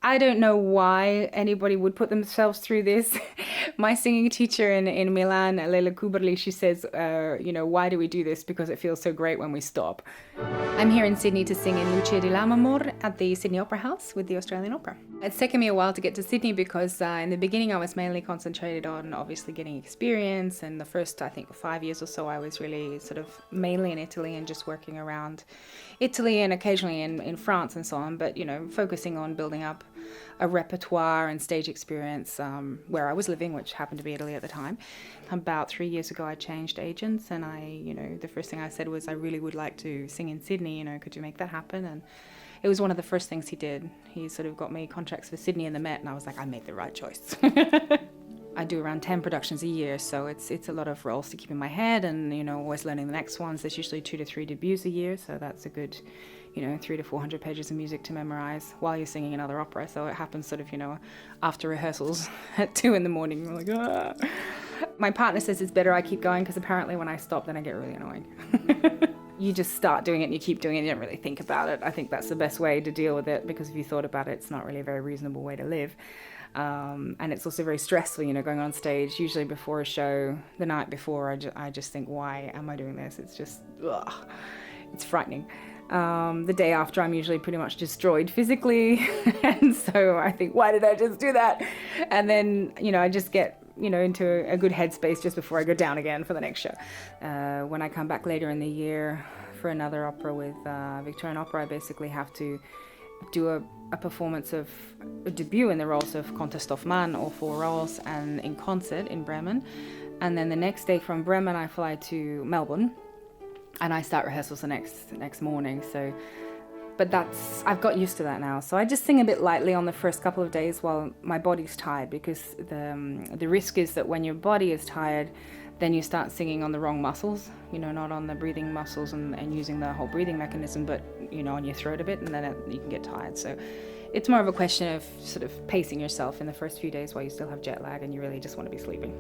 I don't know why anybody would put themselves through this. My singing teacher in Milan, Leila Kuberli, she says, why do we do this? Because it feels so great when we stop. I'm here in Sydney to sing in Lucia di Lammermoor at the Sydney Opera House with the Australian Opera. It's taken me a while to get to Sydney because in the beginning I was mainly concentrated on obviously getting experience, and the first, I think, 5 years or so I was really sort of mainly in Italy and just working around Italy and occasionally in France and so on, but focusing on building up a repertoire and stage experience where I was living, which happened to be Italy at the time. About 3 years ago I changed agents, and the first thing I said was I really would like to sing in Sydney, could you make that happen? And it was one of the first things he did. He sort of got me contracts for Sydney and the Met, and I was like, I made the right choice. I do around 10 productions a year, so it's a lot of roles to keep in my head, and always learning the next ones. There's usually 2 to 3 debuts a year, so that's a good 300 to 400 pages of music to memorize while you're singing another opera. So it happens sort of after rehearsals at 2 in the morning. You're like, ah. My partner says it's better I keep going, because apparently when I stop then I get really annoying. You just start doing it and you keep doing it, you don't really think about it. I think that's the best way to deal with it, because if you thought about it, it's not really a very reasonable way to live. And it's also very stressful, going on stage. Usually before a show, the night before, I just think, why am I doing this? It's just, ugh, it's frightening. The day after, I'm usually pretty much destroyed physically. And so I think, why did I just do that? And then, I just get into a good headspace just before I go down again for the next show. When I come back later in the year for another opera with Victorian Opera, I basically have to do a performance of a debut in the roles of Comtesse Hoffmann, all 4 roles, and in concert in Bremen. And then the next day from Bremen, I fly to Melbourne, and I start rehearsals the next morning. But I've got used to that now. So I just sing a bit lightly on the first couple of days while my body's tired, because the risk is that when your body is tired, then you start singing on the wrong muscles, not on the breathing muscles and using the whole breathing mechanism, but, on your throat a bit, and then you can get tired. So it's more of a question of sort of pacing yourself in the first few days while you still have jet lag and you really just want to be sleeping.